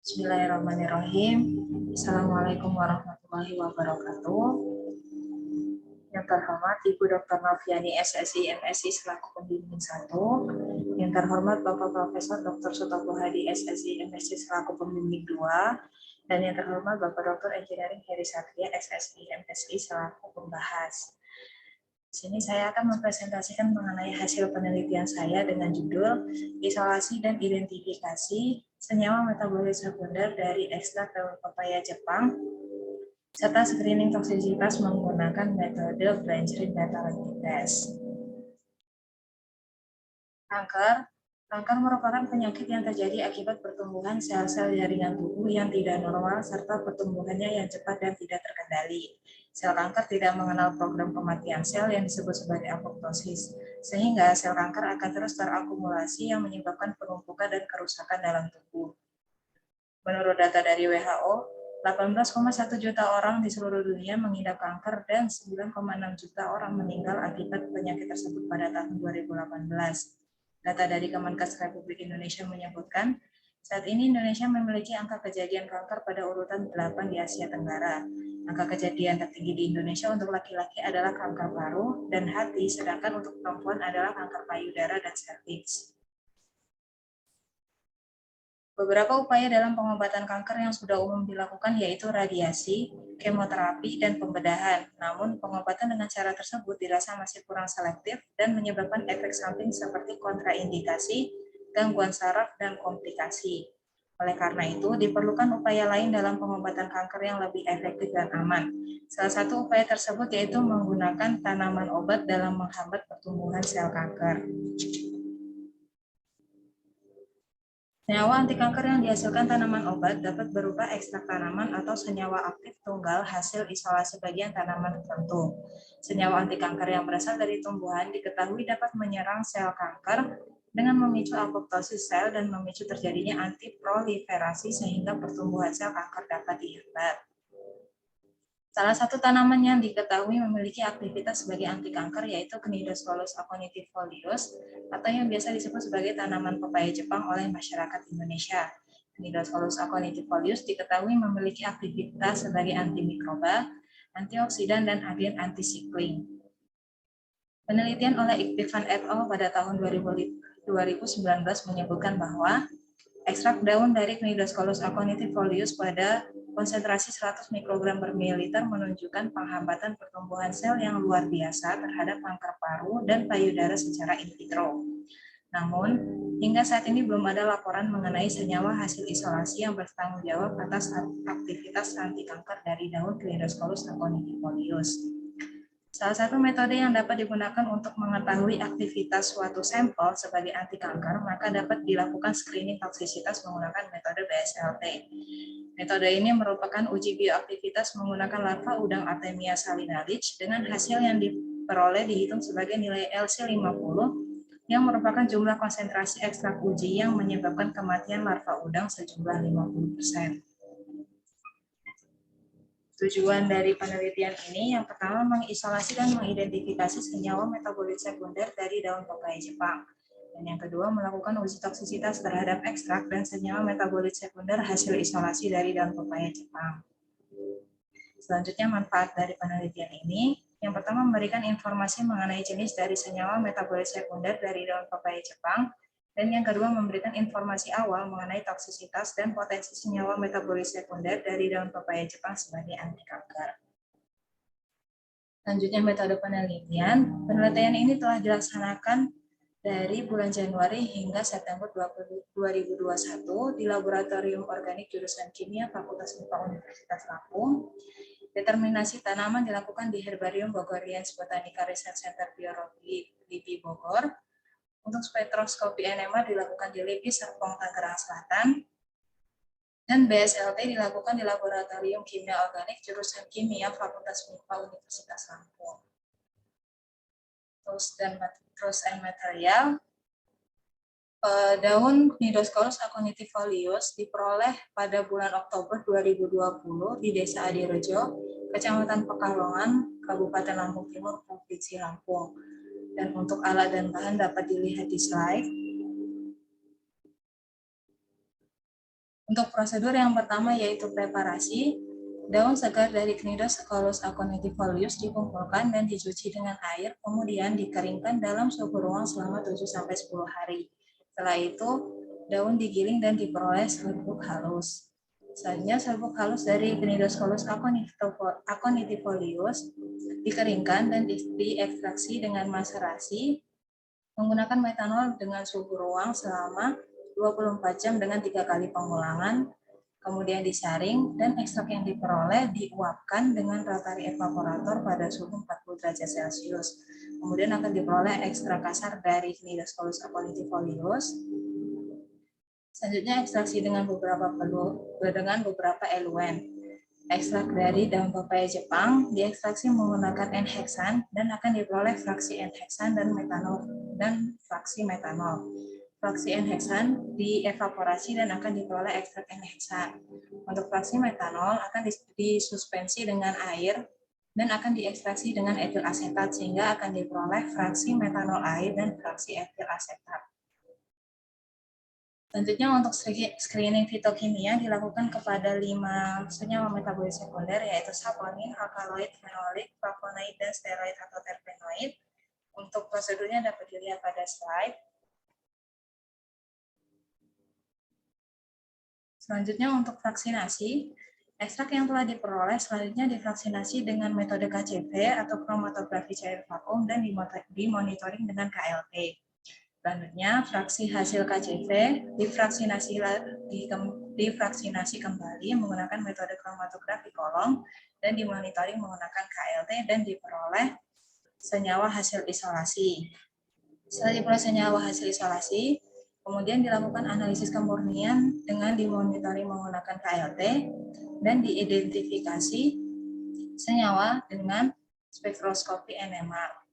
Bismillahirrahmanirrahim. Assalamualaikum warahmatullahi wabarakatuh. Yang terhormat Ibu Dr. Noviani SSI MSI selaku pembimbing 1. Yang terhormat Bapak Profesor Dr. Sutopo Hadi SSI MSI selaku pembimbing 2. Dan yang terhormat Bapak Dr. Engineering Heri Satria SSI MSI selaku pembahas. Di sini saya akan mempresentasikan mengenai hasil penelitian saya dengan judul Isolasi dan Identifikasi Senyawa Metabolit Sekunder dari Ekstrak Daun Pepaya Jepang serta screening toksisitas menggunakan metode Blanchard Metalytic Test. Kanker merupakan penyakit yang terjadi akibat pertumbuhan sel-sel jaringan tubuh yang tidak normal serta pertumbuhannya yang cepat dan tidak terkendali. Sel kanker tidak mengenal program kematian sel yang disebut sebagai apoptosis, sehingga sel kanker akan terus terakumulasi yang menyebabkan penumpukan dan kerusakan dalam tubuh. Menurut data dari WHO, 18,1 juta orang di seluruh dunia mengidap kanker dan 9,6 juta orang meninggal akibat penyakit tersebut pada tahun 2018. Data dari Kemenkes Republik Indonesia menyebutkan, saat ini Indonesia memiliki angka kejadian kanker pada urutan 8 di Asia Tenggara. Angka kejadian tertinggi di Indonesia untuk laki-laki adalah kanker paru dan hati, sedangkan untuk perempuan adalah kanker payudara dan serviks. Beberapa upaya dalam pengobatan kanker yang sudah umum dilakukan yaitu radiasi, kemoterapi, dan pembedahan. Namun, pengobatan dengan cara tersebut dirasa masih kurang selektif dan menyebabkan efek samping seperti kontraindikasi, gangguan saraf, dan komplikasi. Oleh karena itu, diperlukan upaya lain dalam pengobatan kanker yang lebih efektif dan aman. Salah satu upaya tersebut yaitu menggunakan tanaman obat dalam menghambat pertumbuhan sel kanker. Senyawa anti kanker yang dihasilkan tanaman obat dapat berupa ekstrak tanaman atau senyawa aktif tunggal hasil isolasi bagian tanaman tertentu. Senyawa anti kanker yang berasal dari tumbuhan diketahui dapat menyerang sel kanker dengan memicu apoptosis sel dan memicu terjadinya antiproliferasi sehingga pertumbuhan sel kanker dapat dihambat. Salah satu tanaman yang diketahui memiliki aktivitas sebagai anti kanker yaitu Cnidoscolus aconitifolius atau yang biasa disebut sebagai tanaman pepaya Jepang oleh masyarakat Indonesia. Cnidoscolus aconitifolius diketahui memiliki aktivitas sebagai antimikroba, antioksidan, dan agen antisikling. Penelitian oleh Iktifan et al. Pada tahun 2019 menyebutkan bahwa ekstrak daun dari Cnidoscolus aconitifolius pada konsentrasi 100 mikrogram per mililiter menunjukkan penghambatan pertumbuhan sel yang luar biasa terhadap kanker paru dan payudara secara in vitro. Namun, hingga saat ini belum ada laporan mengenai senyawa hasil isolasi yang bertanggung jawab atas aktivitas anti kanker dari daun Cnidoscolus aconitifolius. Salah satu metode yang dapat digunakan untuk mengetahui aktivitas suatu sampel sebagai anti kanker, maka dapat dilakukan screening toksisitas menggunakan metode BSLT. Metode ini merupakan uji bioaktivitas menggunakan larva udang Artemia salinalich dengan hasil yang diperoleh dihitung sebagai nilai LC50 yang merupakan jumlah konsentrasi ekstrak uji yang menyebabkan kematian larva udang sejumlah 50%. Tujuan dari penelitian ini yang pertama mengisolasi dan mengidentifikasi senyawa metabolit sekunder dari daun pepaya Jepang. Dan yang kedua melakukan uji toksisitas terhadap ekstrak dan senyawa metabolit sekunder hasil isolasi dari daun pepaya Jepang. Selanjutnya manfaat dari penelitian ini, yang pertama memberikan informasi mengenai jenis dari senyawa metabolit sekunder dari daun pepaya Jepang. Dan yang kedua, memberikan informasi awal mengenai toksisitas dan potensi senyawa metabolit sekunder dari daun pepaya Jepang sebagai anti kanker. Selanjutnya, metode penelitian. Penelitian ini telah dilaksanakan dari bulan Januari hingga September 2021 di Laboratorium Organik Jurusan Kimia Fakultas MIPA Universitas Lampung. Determinasi tanaman dilakukan di Herbarium Bogorians Botanica Research Center Biologi LIPI Bogor. Untuk spektroskopi NMR dilakukan di LIPI Serpong, Tangerang Selatan. Dan BSLT dilakukan di Laboratorium Kimia Organik Jurusan Kimia Fakultas MIPA Universitas Lampung. Tools and material. Daun Cnidoscolus aconitifolius diperoleh pada bulan Oktober 2020 di Desa Adirejo, Kecamatan Pekalongan, Kabupaten Lampung Timur, Provinsi Lampung. Dan untuk alat dan bahan dapat dilihat di slide. Untuk prosedur yang pertama yaitu preparasi, daun segar dari Cnidoscholus aconitifolius dikumpulkan dan dicuci dengan air, kemudian dikeringkan dalam suhu ruang selama 7-10 hari. Setelah itu, daun digiling dan diperoleh serbuk halus. Selanjutnya, serbuk halus dari Cnidoscholus aconitifolius dikeringkan dan diekstraksi dengan maserasi menggunakan metanol dengan suhu ruang selama 24 jam dengan 3 kali pengulangan, kemudian disaring, dan ekstrak yang diperoleh diuapkan dengan rotary evaporator pada suhu 40 derajat Celcius. Kemudian akan diperoleh ekstrak kasar dari Cnidoscholus aconitifolius. Selanjutnya ekstraksi dengan beberapa eluen. Ekstrak dari daun pepaya Jepang diekstraksi menggunakan N-heksan dan akan diperoleh fraksi N-heksan dan fraksi metanol. Fraksi N-heksan dievaporasi dan akan diperoleh ekstrak N-heksan. Untuk fraksi metanol akan disuspensi dengan air dan akan diekstraksi dengan etil asetat sehingga akan diperoleh fraksi metanol air dan fraksi etil asetat. Selanjutnya untuk screening fitokimia dilakukan kepada 5 senyawa metabolit sekunder yaitu saponin, alkaloid, fenolik, flavonoid, dan steroid atau terpenoid. Untuk prosedurnya dapat dilihat pada slide. Selanjutnya untuk vaksinasi, ekstrak yang telah diperoleh selanjutnya divaksinasi dengan metode KCV atau kromatografi cair vakum dan dimonitoring dengan KLT. Selanjutnya, fraksi hasil KCV divaksinasi kembali menggunakan metode kromatografi kolom dan dimonitoring menggunakan KLT dan diperoleh senyawa hasil isolasi. Setelah diperoleh senyawa hasil isolasi, kemudian dilakukan analisis kemurnian dengan dimonitoring menggunakan KLT dan diidentifikasi senyawa dengan spektroskopi NMR.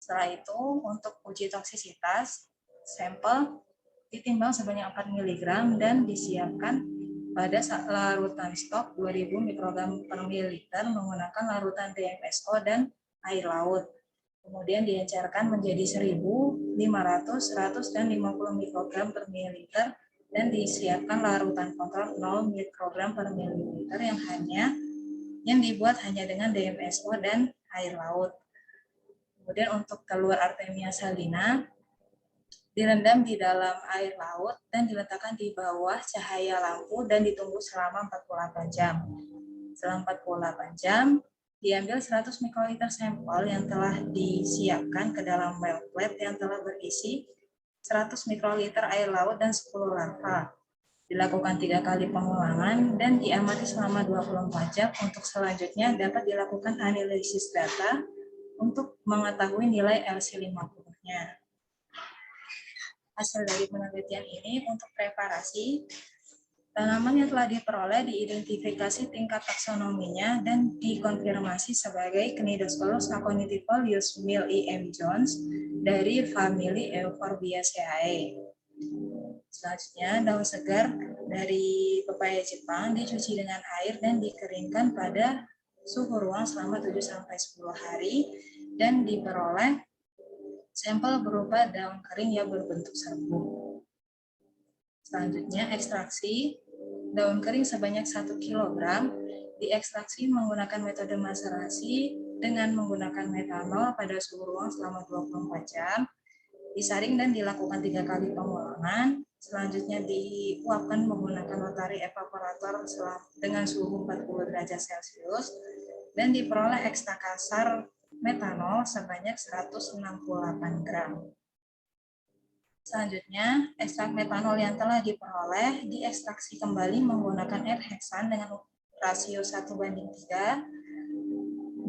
Setelah itu, untuk uji toksisitas, sampel ditimbang sebanyak 4 mg dan disiapkan pada larutan stok 2000 mikrogram per mililiter menggunakan larutan DMSO dan air laut. Kemudian diencerkan menjadi 1000, 500, 100, dan 50 mikrogram per mililiter dan disiapkan larutan kontrol 0 mikrogram per mililiter yang dibuat hanya dengan DMSO dan air laut. Kemudian untuk telur Artemia salina direndam di dalam air laut dan diletakkan di bawah cahaya lampu dan ditunggu selama 48 jam. Selama 48 jam, diambil 100 mikroliter sampel yang telah disiapkan ke dalam well plate yang telah berisi 100 mikroliter air laut dan 10 larva. Dilakukan 3 kali pengulangan dan diamati selama 24 jam untuk selanjutnya dapat dilakukan analisis data untuk mengetahui nilai LC50-nya. Hasil dari penelitian ini untuk preparasi, tanaman yang telah diperoleh diidentifikasi tingkat taksonominya dan dikonfirmasi sebagai Cnidoscholus aconitifolius Mill E. M. Jones dari famili Euphorbiaceae. Selanjutnya, daun segar dari pepaya Jepang dicuci dengan air dan dikeringkan pada suhu ruang selama 7-10 hari dan diperoleh sampel berupa daun kering yang berbentuk serbuk. Selanjutnya, ekstraksi daun kering sebanyak 1 kg diekstraksi menggunakan metode maserasi dengan menggunakan metanol pada suhu ruang selama 24 jam, disaring dan dilakukan 3 kali pengulangan. Selanjutnya diuapkan menggunakan rotary evaporator dengan suhu 40 derajat Celcius dan diperoleh ekstrak kasar metanol sebanyak 168 gram. Selanjutnya, ekstrak metanol yang telah diperoleh diekstraksi kembali menggunakan N-heksan dengan rasio 1:3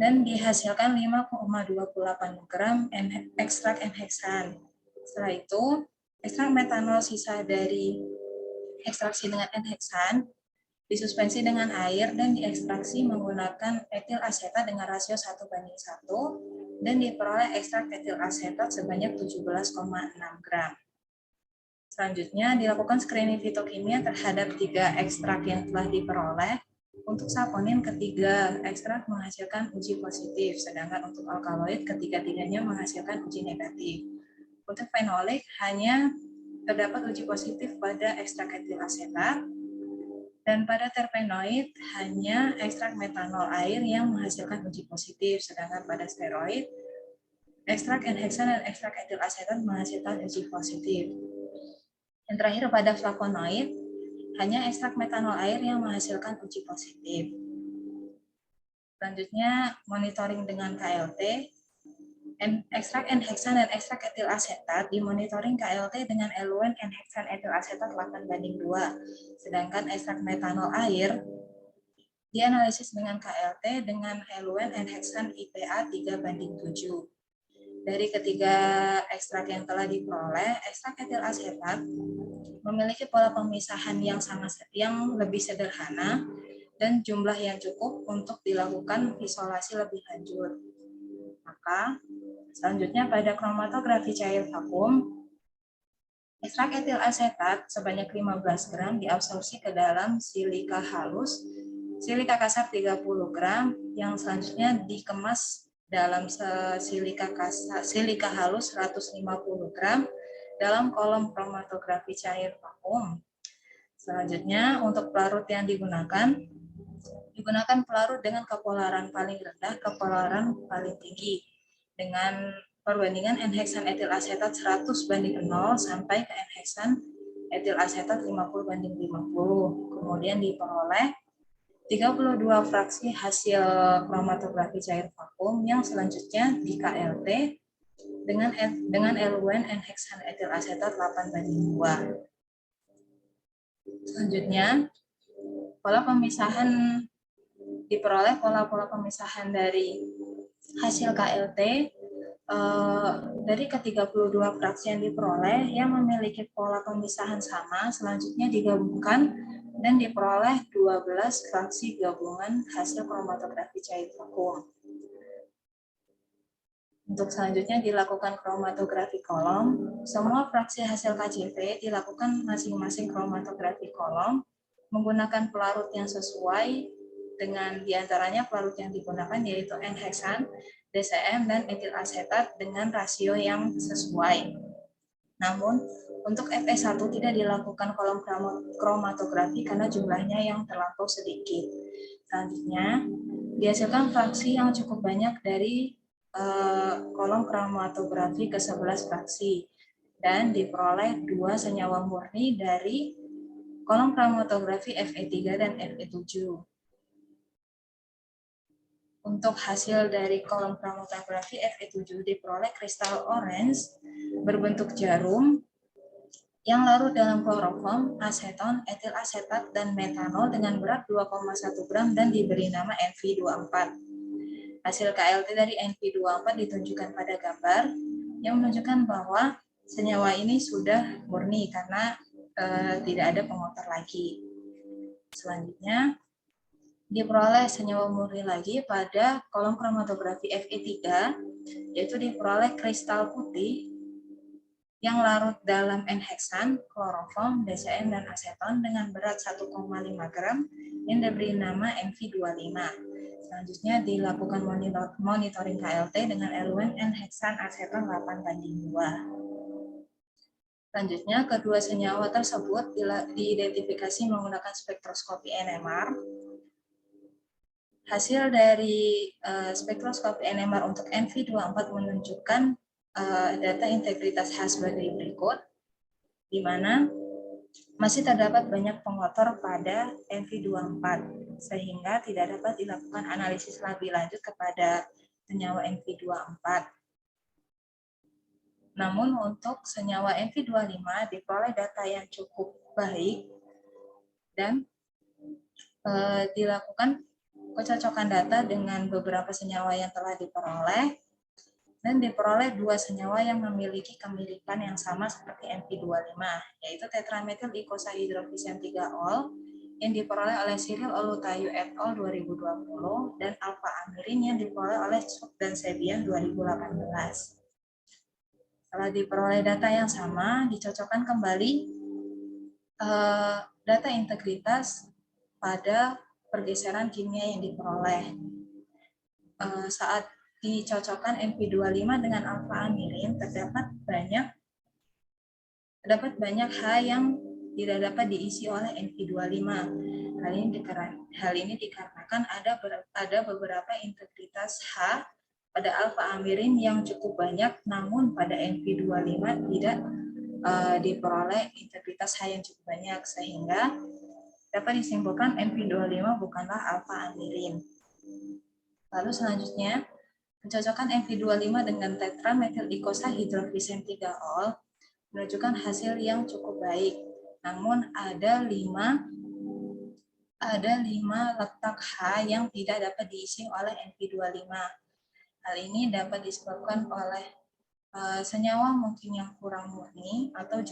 dan dihasilkan 5,28 gram ekstrak N-heksan. Setelah itu, ekstrak metanol sisa dari ekstraksi dengan N-heksan disuspensi dengan air dan diekstraksi menggunakan etil asetat dengan rasio 1:1 dan diperoleh ekstrak etil asetat sebanyak 17,6 gram. Selanjutnya dilakukan screening fitokimia terhadap 3 ekstrak yang telah diperoleh. Untuk saponin ketiga ekstrak menghasilkan uji positif, sedangkan untuk alkaloid ketiga-tiganya menghasilkan uji negatif. Untuk fenolik hanya terdapat uji positif pada ekstrak etil asetat, dan pada terpenoid hanya ekstrak metanol air yang menghasilkan uji positif, sedangkan pada steroid, ekstrak N-heksan dan ekstrak etil asetat menghasilkan uji positif. Yang terakhir pada flavonoid, hanya ekstrak metanol air yang menghasilkan uji positif. Selanjutnya, monitoring dengan KLT. Ekstrak N-heksan dan ekstrak etil asetat dimonitoring KLT dengan eluen N-heksan etil asetat 8:2. Sedangkan ekstrak metanol air dianalisis dengan KLT dengan eluen N-heksan IPA 3:7. Dari ketiga ekstrak yang telah diperoleh, ekstrak etil asetat memiliki pola pemisahan yang lebih sederhana dan jumlah yang cukup untuk dilakukan isolasi lebih lanjut. Maka selanjutnya pada kromatografi cair vakum, ekstrak etil asetat sebanyak 15 gram diabsorpsi ke dalam silika halus, silika kasar 30 gram, yang selanjutnya dikemas dalam silika halus 150 gram dalam kolom kromatografi cair vakum. Selanjutnya, untuk pelarut yang digunakan pelarut dengan kepolaran paling rendah ke polaran paling tinggi dengan perbandingan N-heksan etil asetat 100:0 sampai ke N-heksan etil asetat 50:50. Kemudian diperoleh 32 fraksi hasil kromatografi cair vakum yang selanjutnya di KLT dengan eluen N-heksan etil asetat 8:2. Selanjutnya, diperoleh pola-pola pemisahan dari hasil KLT dari ke-32 fraksi yang diperoleh yang memiliki pola pemisahan sama, selanjutnya digabungkan dan diperoleh 12 fraksi gabungan hasil kromatografi cair vakum. Untuk selanjutnya dilakukan kromatografi kolom. Semua fraksi hasil KCV dilakukan masing-masing kromatografi kolom menggunakan pelarut yang sesuai dengan diantaranya pelarut yang digunakan yaitu N-heksan, DCM, dan etil asetat dengan rasio yang sesuai. Namun, untuk Fe1 tidak dilakukan kolom kromatografi karena jumlahnya yang terlampau sedikit. Selanjutnya, dihasilkan fraksi yang cukup banyak dari kolom kromatografi ke 11 fraksi dan diperoleh 2 senyawa murni dari kolom kromatografi Fe3 dan Fe7. Untuk hasil dari kolom kromatografi Fe7 diperoleh kristal orange berbentuk jarum yang larut dalam kloroform, aseton, etil asetat, dan metanol dengan berat 2,1 gram dan diberi nama NV24. Hasil KLT dari NV24 ditunjukkan pada gambar yang menunjukkan bahwa senyawa ini sudah murni karena tidak ada pengotor lagi. Selanjutnya, diperoleh senyawa murni lagi pada kolom kromatografi Fe3, yaitu diperoleh kristal putih yang larut dalam N-heksan, kloroform, DCM, dan aseton dengan berat 1,5 gram yang diberi nama NV25. Selanjutnya dilakukan monitoring KLT dengan eluen N-heksan aseton 8:2. Selanjutnya, kedua senyawa tersebut diidentifikasi menggunakan spektroskopi NMR. Hasil dari spektroskopi NMR untuk NV24 menunjukkan data integritas khas sebagai berikut, di mana masih terdapat banyak pengotor pada NV24, sehingga tidak dapat dilakukan analisis lebih lanjut kepada senyawa NV24. Namun untuk senyawa NV25 diperoleh data yang cukup baik dan dilakukan kecocokan data dengan beberapa senyawa yang telah diperoleh dan diperoleh 2 senyawa yang memiliki kemiripan yang sama seperti NV25, yaitu tetrametil eicosahydrophysane 3-ol yang diperoleh oleh Cyril Olutayu et al. 2020 dan alpha-amirin yang diperoleh oleh Suk dan Sebian 2018. Setelah diperoleh data yang sama, dicocokkan kembali data integritas pada pergeseran kimia yang diperoleh. Saat dicocokkan NV25 dengan alpha-amirin, terdapat banyak Terdapat banyak H yang tidak dapat diisi oleh NV25. Hal ini dikarenakan ada beberapa integritas H pada alfa amirin yang cukup banyak, namun pada NV25 tidak diperoleh integritas H yang cukup banyak, sehingga dapat disimpulkan NV25 bukanlah alfa amirin. Lalu selanjutnya, pencocokan NV25 dengan tetrametil ikosa hidroklisen 3-ol menunjukkan hasil yang cukup baik. Namun ada 5 letak H yang tidak dapat diisi oleh NV25. Hal ini dapat disebabkan oleh senyawa mungkin yang kurang murni atau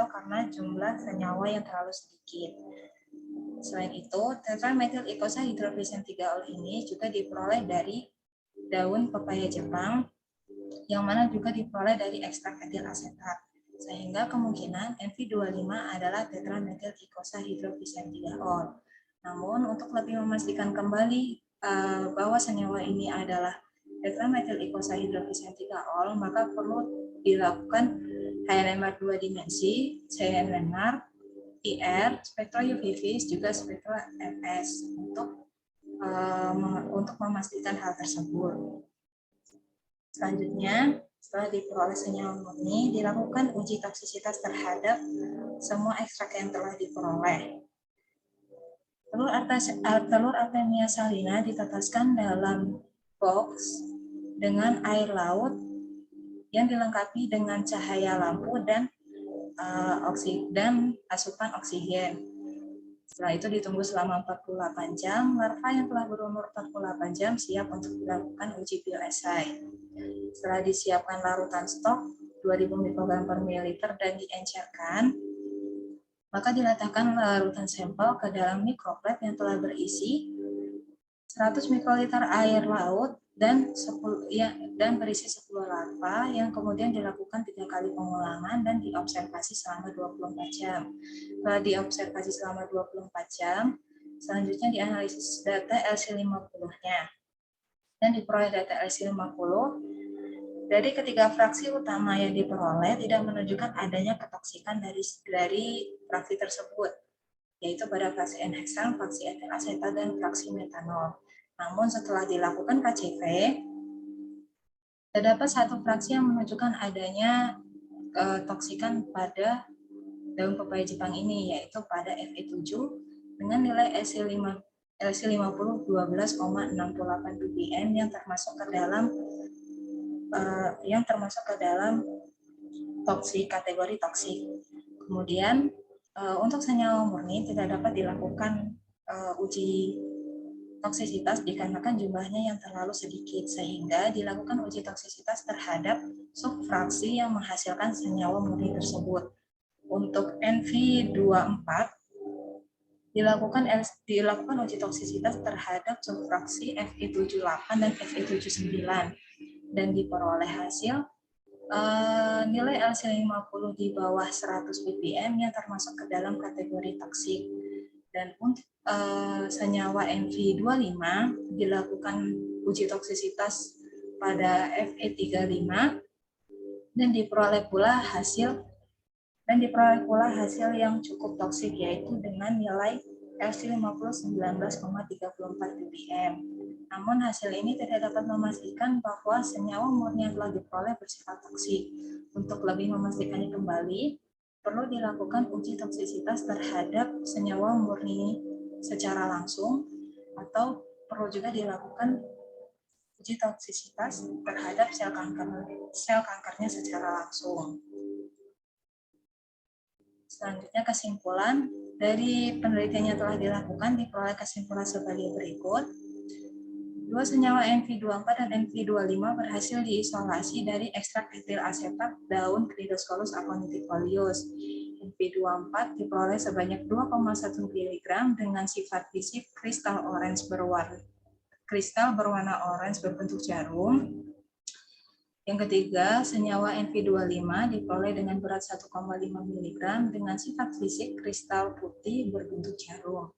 karena jumlah senyawa yang terlalu sedikit. Selain itu, tetrametil ikosa hidroklisen 3-ol ini juga diperoleh dari daun pepaya Jepang, yang mana juga diperoleh dari ekstrak etil asetat. Sehingga kemungkinan NV25 adalah tetrametil ikosa hidroklisen 3-ol. Namun, untuk lebih memastikan kembali bahwa senyawa ini adalah tetrametil ikosa hidroklisen 3-ol, maka perlu dilakukan HLMR 2 dimensi, CNNR, IR, spektro UV, juga spektro FS untuk memastikan hal tersebut. Selanjutnya, setelah diperoleh senyawa murni, dilakukan uji toksisitas terhadap semua ekstrak yang telah diperoleh. Telur Artemia salina ditetaskan dalam box dengan air laut yang dilengkapi dengan cahaya lampu dan asupan oksigen. Setelah itu ditunggu selama 48 jam, larva yang telah berumur 48 jam siap untuk dilakukan uji bioesai. Setelah disiapkan larutan stok 2000 mikrogram per mililiter dan diencerkan, maka diletakkan larutan sampel ke dalam mikroplet yang telah berisi 100 mikroliter air laut dan berisi 10 larva yang kemudian dilakukan 3 kali pengulangan dan diobservasi selama 24 jam. Setelah diobservasi selama 24 jam, selanjutnya dianalisis data LC50-nya. Dan diperoleh data LC50 dari ketiga fraksi utama yang diperoleh tidak menunjukkan adanya ketoksikan dari fraksi tersebut, yaitu pada fraksi N-heksan, fraksi etil asetat, dan fraksi metanol. Namun setelah dilakukan KCV, terdapat satu fraksi yang menunjukkan adanya ketoksikan pada daun pepaya Jepang ini, yaitu pada Fe7 dengan nilai LC50 12,68 ppm yang termasuk ke dalam kategori toksik. Kemudian untuk senyawa murni tidak dapat dilakukan uji toksisitas dikarenakan jumlahnya yang terlalu sedikit, sehingga dilakukan uji toksisitas terhadap subfraksi yang menghasilkan senyawa murni tersebut. Untuk NV24 dilakukan uji toksisitas terhadap subfraksi Fe78 dan Fe79 dan diperoleh hasil nilai LC50 di bawah 100 ppm yang termasuk ke dalam kategori toksik. Dan untuk senyawa NV25 dilakukan uji toksisitas pada Fe35 dan diperoleh pula hasil yang cukup toksik, yaitu dengan nilai LC50 19,34 ppm. Namun hasil ini tidak dapat memastikan bahwa senyawa murni yang telah diperoleh bersifat toksik. Untuk lebih memastikannya kembali, perlu dilakukan uji toksisitas terhadap senyawa murni secara langsung, atau perlu juga dilakukan uji toksisitas terhadap sel kankernya secara langsung. Selanjutnya kesimpulan dari penelitian yang telah dilakukan diperoleh kesimpulan sebagai berikut. Dua senyawa NV24 dan NV25 berhasil diisolasi dari ekstrak etil asetat daun Cridoscolus aconitifolia. NV24 diperoleh sebanyak 2,1 mg dengan sifat fisik kristal berwarna orange berbentuk jarum. Yang ketiga, senyawa NV25 diperoleh dengan berat 1,5 mg dengan sifat fisik kristal putih berbentuk jarum.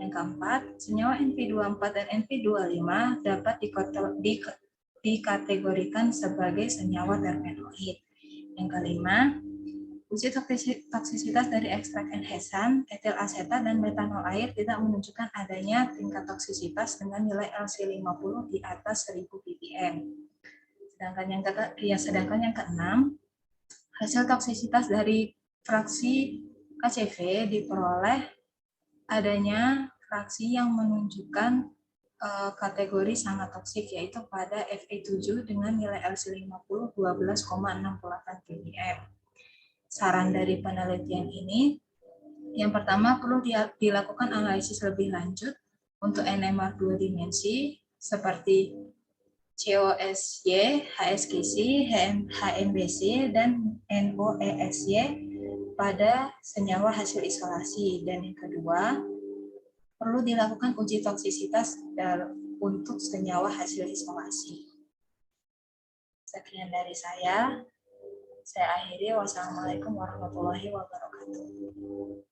Yang keempat, senyawa NV24 dan NV25 dapat dikategorikan sebagai senyawa terpenoid. Yang kelima, Uji toksisitas dari ekstrak enhesan, etil asetat, dan metanol air tidak menunjukkan adanya tingkat toksisitas dengan nilai LC50 di atas 1000 ppm. Sedangkan yang keenam, hasil toksisitas dari fraksi KCV diperoleh adanya fraksi yang menunjukkan kategori sangat toksik, yaitu pada Fe7 dengan nilai LC50 12,68 ppm. Saran dari penelitian ini, yang pertama perlu dilakukan analisis lebih lanjut untuk NMR 2 dimensi seperti COSY, HSGC, HMBC, dan NOESY pada senyawa hasil isolasi. Dan yang kedua, perlu dilakukan uji toksisitas untuk senyawa hasil isolasi. Sekian dari saya. Saya akhiri. Wassalamualaikum warahmatullahi wabarakatuh.